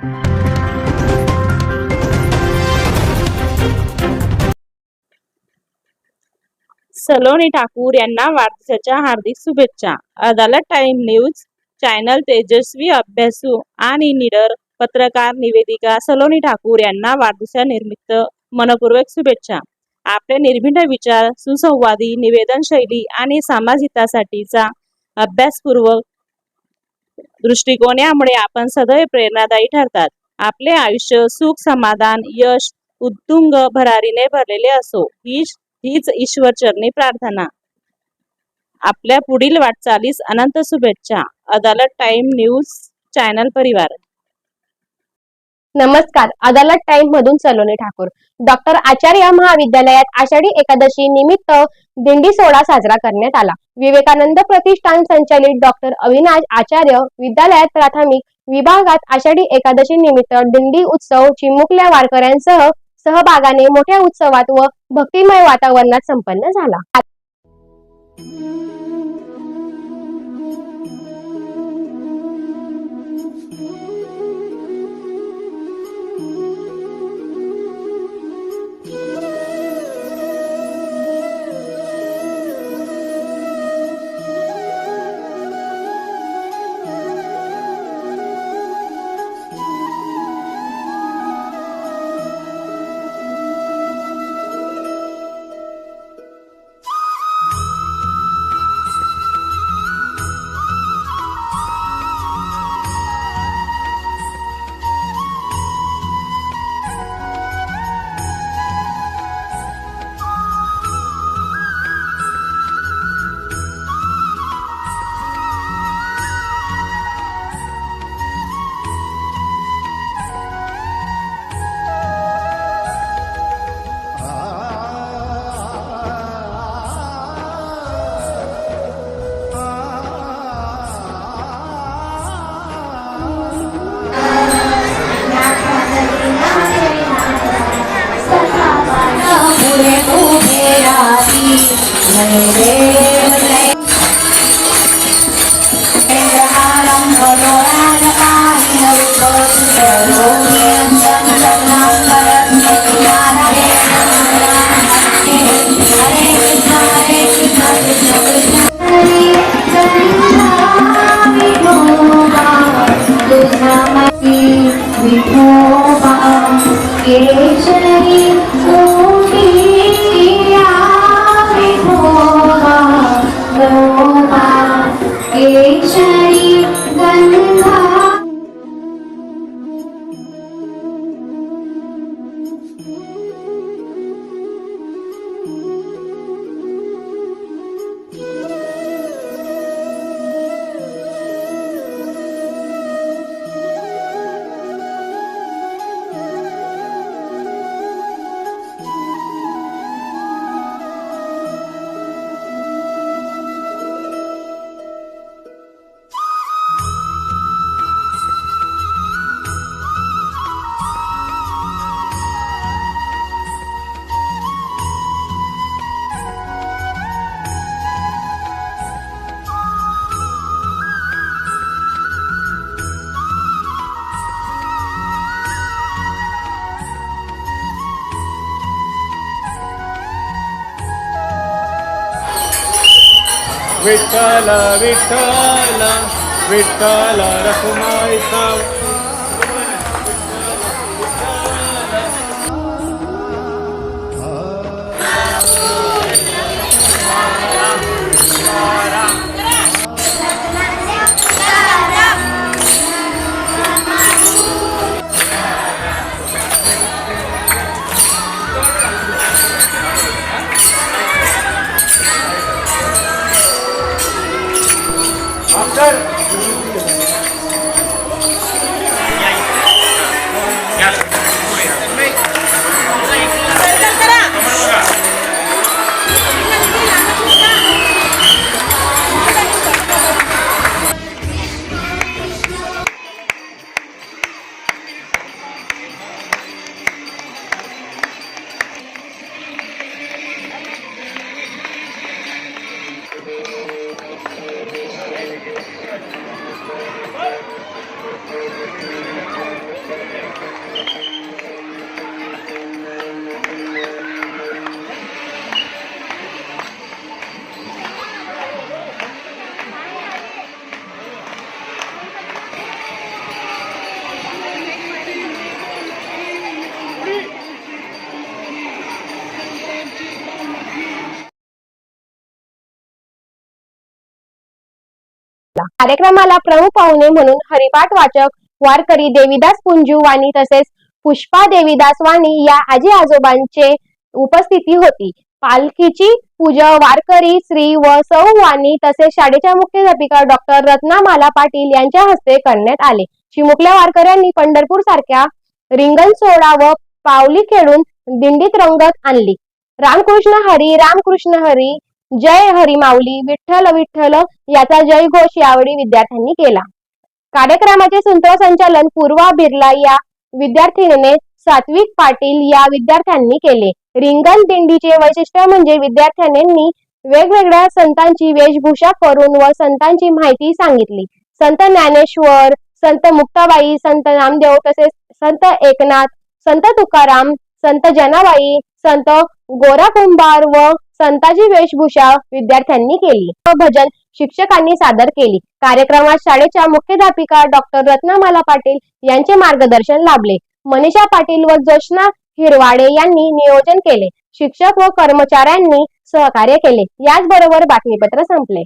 सलोनी ठाकूर यांना वाढदिवसाच्या हार्दिक शुभेच्छा. अदालत टाइम न्यूज चॅनल तेजस्वी अभ्यासू आणि निडर पत्रकार निवेदिका सलोनी ठाकूर यांना वाढदिवसानिमित्त मनपूर्वक शुभेच्छा. आपले निर्भीड विचार, सुसंवादी निवेदन शैली आणि समाज हितासाठीचा अभ्यासपूर्वक दृष्टिकोन यामुळे आपण सदैव प्रेरणादायी ठरतात. आपले आयुष्य सुख, समाधान, यश, उत्तुंग भरारीने भरलेले असो हीच ईश्वरचरणी प्रार्थना. आपल्या पुढील वाटचालीस अनंत शुभेच्छा. अदालत टाइम न्यूज चॅनल परिवार. नमस्कार. अदालत टाइम मधून सलोनी ठाकूर. डॉक्टर आचार्य महाविद्यालयात आषाढी एकादशी निमित्त दिंडी सोहळा साजरा करण्यात आला. विवेकानंद प्रतिष्ठान संचालित डॉक्टर अविनाश आचार्य विद्यालयात प्राथमिक विभागात आषाढी एकादशी निमित्त दिंडी उत्सव चिमुकल्या वारकऱ्यांसह सहभागाने मोठ्या उत्सवात व भक्तिमय वातावरणात संपन्न झाला. विठ्ठल विठ्ठल विठ्ठल रखुमाईचा कार्यक्रमाला प्रमुख पाहुणे म्हणून हरिपाठ वाचक वारकरी देवीदास पुंजू वाणी तसेच पुष्पा देवीदास वाणी या आजी आजोबांचे उपस्थिती होती. पालखीची पूजा वारकरी श्री व सौ वाणी तसेच शाळेच्या मुख्याध्यापिका डॉक्टर रत्नामाला पाटील यांच्या हस्ते करण्यात आले. चिमुकल्या वारकऱ्यांनी पंढरपूर सारख्या रिंगण सोहळा व पावली खेळून दिंडीत रंगत आणली. रामकृष्ण हरी जय हरी माऊली विठ्ठल विठ्ठल याचा जयघोष यावेळी विद्यार्थ्यांनी केला. कार्यक्रमाचे सूत्रसंचालन पूर्वा बिर्ला या विद्यार्थिनीने सात्विक पाटील या विद्यार्थ्यांनी केले. रिंगण दिंडीचे वैशिष्ट्य म्हणजे विद्यार्थ्यांनी वेगवेगळ्या संतांची वेशभूषा करून व संतांची माहिती सांगितली. संत ज्ञानेश्वर, संत मुक्ताबाई, संत नामदेव तसेच संत एकनाथ, संत तुकाराम, संत जनाबाई, संत गोरा कुंभार व संतांची वेशभूषा विद्यार्थ्यांनी केली व भजन शिक्षकांनी सादर केली. कार्यक्रमात शाळेच्या मुख्याध्यापिका डॉक्टर रत्नामाला पाटील यांचे मार्गदर्शन लाभले. मनीषा पाटील व जोशना हिरवाडे यांनी नियोजन केले. शिक्षक व कर्मचाऱ्यांनी सहकार्य केले. याचबरोबर बातमीपत्र संपले.